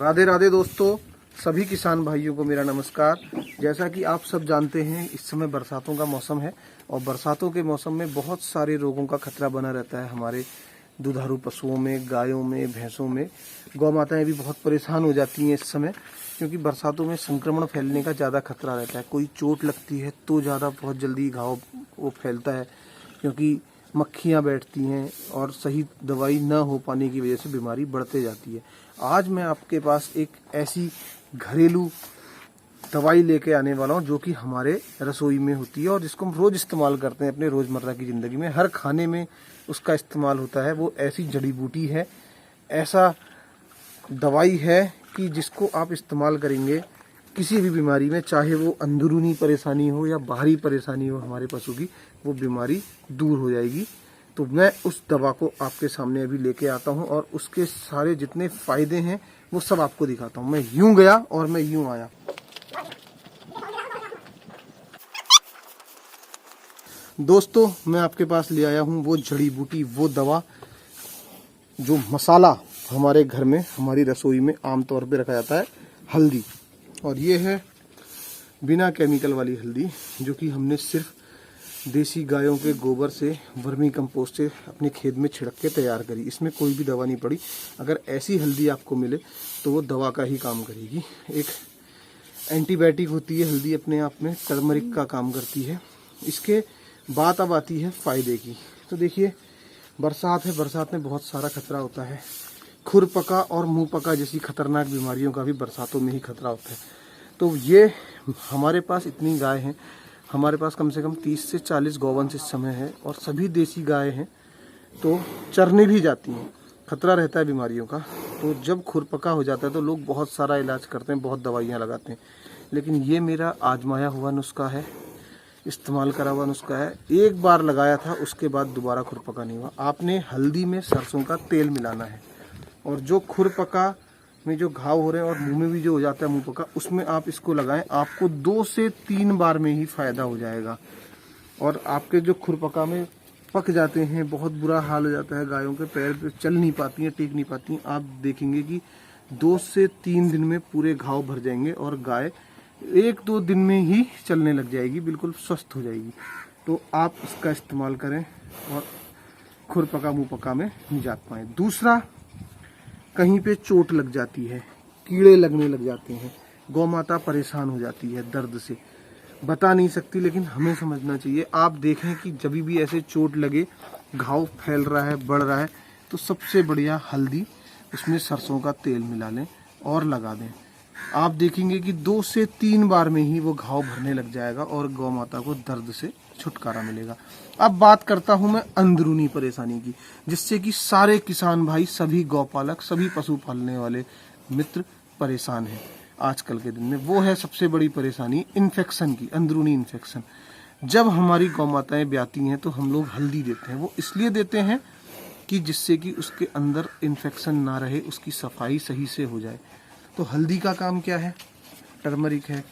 राधे राधे दोस्तों, सभी किसान भाइयों को मेरा नमस्कार। जैसा कि आप सब जानते हैं, इस समय बरसातों का मौसम है और बरसातों के मौसम में बहुत सारे रोगों का खतरा बना रहता है। हमारे दुधारू पशुओं में, गायों में, भैंसों में। गौ माताएं भी बहुत परेशान हो जाती हैं इस समय, क्योंकि बरसातों में संक्रमण फैलने का ज़्यादा खतरा रहता है। कोई चोट लगती है तो ज़्यादा बहुत जल्दी घाव वो फैलता है, क्योंकि मक्खियाँ बैठती हैं और सही दवाई न हो पाने की वजह से बीमारी बढ़ते जाती है। आज मैं आपके पास एक ऐसी घरेलू दवाई लेके आने वाला हूँ जो कि हमारे रसोई में होती है और जिसको हम रोज़ इस्तेमाल करते हैं अपने रोज़मर्रा की ज़िंदगी में। हर खाने में उसका इस्तेमाल होता है। वो ऐसी जड़ी बूटी है, ऐसा दवाई है कि जिसको आप इस्तेमाल करेंगे किसी भी बीमारी में, चाहे वो अंदरूनी परेशानी हो या बाहरी परेशानी हो हमारे पशु की, वो बीमारी दूर हो जाएगी। तो मैं उस दवा को आपके सामने अभी लेके आता हूँ और उसके सारे जितने फायदे हैं वो सब आपको दिखाता हूँ। मैं यूं गया और मैं यूं आया। दोस्तों, मैं आपके पास ले आया हूँ वो जड़ी बूटी, वो दवा, जो मसाला हमारे घर में, हमारी रसोई में आमतौर पे रखा जाता है, हल्दी। और ये है बिना केमिकल वाली हल्दी, जो कि हमने सिर्फ देसी गायों के गोबर से, वर्मी कंपोस्ट से अपने खेत में छिड़क के तैयार करी। इसमें कोई भी दवा नहीं पड़ी। अगर ऐसी हल्दी आपको मिले तो वो दवा का ही काम करेगी। एक एंटीबायोटिक होती है हल्दी, अपने आप में टर्मरिक का काम करती है। इसके बात अब आती है फ़ायदे की। तो देखिए, बरसात है, बरसात में बहुत सारा खतरा होता है। खुरपका और मुंह पका जैसी खतरनाक बीमारियों का भी बरसातों में ही खतरा होता है। तो ये हमारे पास इतनी गाय हैं, हमारे पास कम से कम 30 से 40 गौवंश इस समय है और सभी देसी गाय हैं, तो चरने भी जाती हैं। खतरा रहता है बीमारियों का। तो जब खुरपका हो जाता है तो लोग बहुत सारा इलाज करते हैं, बहुत दवाइयाँ लगाते हैं, लेकिन ये मेरा आजमाया हुआ नुस्खा है, इस्तेमाल करा हुआ नुस्खा है। एक बार लगाया था, उसके बाद दोबारा खुरपका नहीं हुआ। आपने हल्दी में सरसों का तेल मिलाना है और जो खुरपका में जो घाव हो रहे हैं और मुंह में भी जो हो जाता है मुंह पका, उसमें आप इसको लगाएं। आपको 2 से 3 बार में ही फायदा हो जाएगा। और आपके जो खुरपका में पक जाते हैं, बहुत बुरा हाल हो जाता है, गायों के पैर पे चल नहीं पाती हैं, टेक नहीं पाती हैं, आप देखेंगे कि 2 से 3 दिन में पूरे घाव भर जाएंगे और गाय 1-2 दिन में ही चलने लग जाएगी, बिल्कुल स्वस्थ हो जाएगी। तो आप इसका इस्तेमाल करें और खुरपका मुंह पका में निजात पाएं। दूसरा, कहीं पे चोट लग जाती है, कीड़े लगने लग जाते हैं, गौ माता परेशान हो जाती है दर्द से, बता नहीं सकती, लेकिन हमें समझना चाहिए। आप देखें कि जब भी ऐसे चोट लगे, घाव फैल रहा है, बढ़ रहा है, तो सबसे बढ़िया हल्दी, उसमें सरसों का तेल मिला लें और लगा दें। आप देखेंगे कि 2 से 3 बार में ही वो घाव भरने लग जाएगा और गौ माता को दर्द से छुटकारा मिलेगा। अब बात करता हूं मैं अंदरूनी परेशानी की, जिससे कि सारे किसान भाई, सभी गौपालक, सभी पशु पालने वाले मित्र परेशान हैं आजकल के दिन में। वो है सबसे बड़ी परेशानी इन्फेक्शन की, अंदरूनी इन्फेक्शन। जब हमारी गौ माताएं ब्याती हैं तो हम लोग हल्दी देते हैं। वो इसलिए देते हैं कि जिससे कि उसके अंदर इन्फेक्शन ना रहे, उसकी सफाई सही से हो जाए। तो हल्दी का काम क्या है? टर्मरिक है,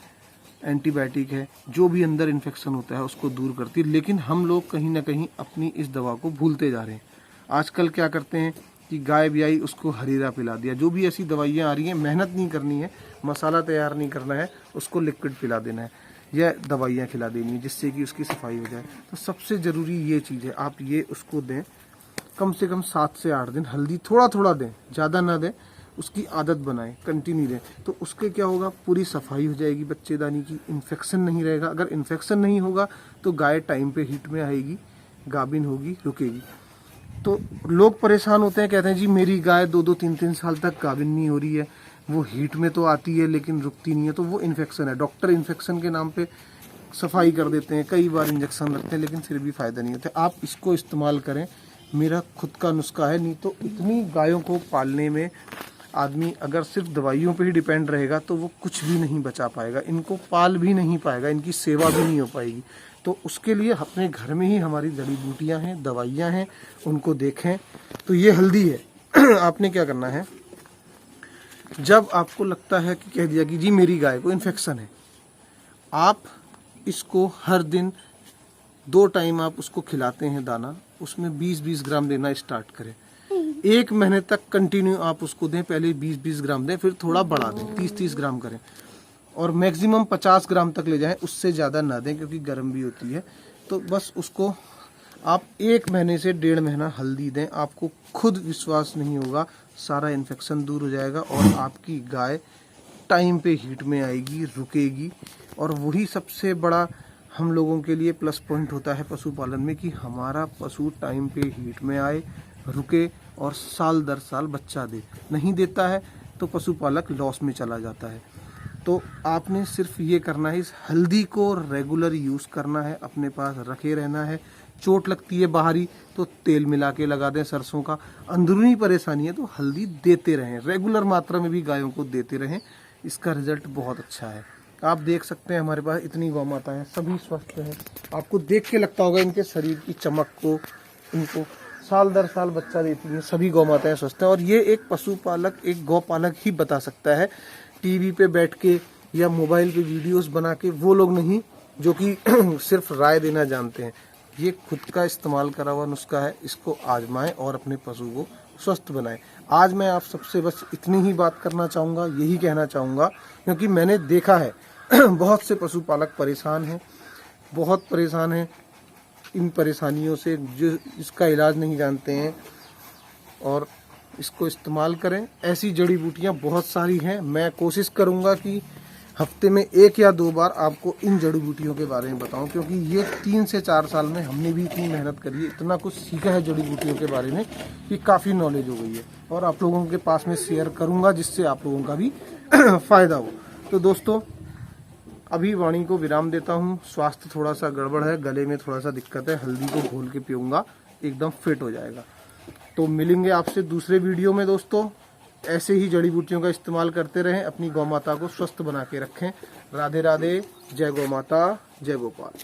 एंटीबायोटिक है, जो भी अंदर इन्फेक्शन होता है उसको दूर करती है। लेकिन हम लोग कहीं ना कहीं अपनी इस दवा को भूलते जा रहे हैं। आजकल क्या करते हैं कि गाय ब्याई, उसको हरीरा पिला दिया। जो भी ऐसी दवाइयाँ आ रही हैं, मेहनत नहीं करनी है, मसाला तैयार नहीं करना है, उसको लिक्विड पिला देना है या दवाइयाँ खिला देनी है जिससे कि उसकी सफाई हो जाए। तो सबसे ज़रूरी ये चीज़ है, आप ये उसको दें, कम से कम 7 से 8 दिन हल्दी थोड़ा थोड़ा दें, ज़्यादा ना दें, उसकी आदत बनाएं, कंटिन्यू दें। तो उसके क्या होगा, पूरी सफाई हो जाएगी बच्चेदानी की, इन्फेक्शन नहीं रहेगा। अगर इन्फेक्शन नहीं होगा तो गाय टाइम पे हीट में आएगी, गाभिन होगी, रुकेगी। तो लोग परेशान होते हैं, कहते हैं जी मेरी गाय 2-2, 3-3 साल तक गाभिन नहीं हो रही है, वो हीट में तो आती है लेकिन रुकती नहीं है। तो वो इन्फेक्शन है। डॉक्टर इन्फेक्शन के नाम पे सफाई कर देते हैं, कई बार इंजेक्शन लगते हैं, लेकिन फिर भी फ़ायदा नहीं होता। आप इसको इस्तेमाल करें, मेरा खुद का नुस्खा है। नहीं तो इतनी गायों को पालने में आदमी अगर सिर्फ दवाइयों पे ही डिपेंड रहेगा तो वो कुछ भी नहीं बचा पाएगा, इनको पाल भी नहीं पाएगा, इनकी सेवा भी नहीं हो पाएगी। तो उसके लिए अपने घर में ही हमारी जड़ी बूटियाँ हैं, दवाइयाँ हैं, उनको देखें। तो ये हल्दी है। आपने क्या करना है, जब आपको लगता है कि कह दिया कि जी मेरी गाय को इन्फेक्शन है, आप इसको हर दिन 2 टाइम आप उसको खिलाते हैं दाना, उसमें 20-20 ग्राम देना स्टार्ट करें। 1 महीने तक कंटिन्यू आप उसको दें। पहले 20-20 ग्राम दें, फिर थोड़ा बढ़ा दें, 30-30 ग्राम करें और मैक्सिमम 50 ग्राम तक ले जाएं, उससे ज़्यादा ना दें क्योंकि गर्म भी होती है। तो बस उसको आप 1 महीने से 1.5 महीना हल्दी दें, आपको खुद विश्वास नहीं होगा, सारा इन्फेक्शन दूर हो जाएगा और आपकी गाय टाइम पे हीट में आएगी, रुकेगी। और वही सबसे बड़ा हम लोगों के लिए प्लस पॉइंट होता है पशुपालन में कि हमारा पशु टाइम पे हीट में आए, रुके और साल दर साल बच्चा दे। नहीं देता है तो पशुपालक लॉस में चला जाता है। तो आपने सिर्फ ये करना है, इस हल्दी को रेगुलर यूज़ करना है, अपने पास रखे रहना है। चोट लगती है बाहरी तो तेल मिला के लगा दें सरसों का। अंदरूनी परेशानी है तो हल्दी देते रहें, रेगुलर मात्रा में भी गायों को देते रहें। इसका रिजल्ट बहुत अच्छा है। आप देख सकते हैं हमारे पास इतनी गौ माता है, सभी स्वस्थ हैं। आपको देख के लगता होगा इनके शरीर की चमक को, इनको साल दर साल बच्चा देती हैं, सभी गौ माताएं स्वस्थ हैं। और ये एक पशुपालक, एक गौपालक ही बता सकता है, टीवी पे बैठ के या मोबाइल पे वीडियोस बना के, वो लोग नहीं जो कि सिर्फ राय देना जानते हैं। ये खुद का इस्तेमाल करा हुआ नुस्खा है, इसको आजमाएं और अपने पशु को स्वस्थ बनाएं। आज मैं आप सबसे बस इतनी ही बात करना चाहूँगा, यही कहना चाहूँगा, क्योंकि मैंने देखा है बहुत से पशुपालक परेशान हैं, बहुत परेशान हैं इन परेशानियों से, जो इसका इलाज नहीं जानते हैं। और इसको इस्तेमाल करें। ऐसी जड़ी बूटियाँ बहुत सारी हैं, मैं कोशिश करूँगा कि हफ्ते में 1 या 2 बार आपको इन जड़ी बूटियों के बारे में बताऊं, क्योंकि ये 3 से 4 साल में हमने भी इतनी मेहनत करी है, इतना कुछ सीखा है जड़ी बूटियों के बारे में कि काफ़ी नॉलेज हो गई है और आप लोगों के पास में शेयर करूंगा, जिससे आप लोगों का भी फ़ायदा हो। तो दोस्तों, अभी वाणी को विराम देता हूँ। स्वास्थ्य थोड़ा सा गड़बड़ है, गले में थोड़ा सा दिक्कत है, हल्दी को घोल के पीऊँगा, एकदम फिट हो जाएगा। तो मिलेंगे आपसे दूसरे वीडियो में दोस्तों। ऐसे ही जड़ी बूटियों का इस्तेमाल करते रहें, अपनी गौ माता को स्वस्थ बना के रखें। राधे राधे, जय गौ माता, जय गोपाल।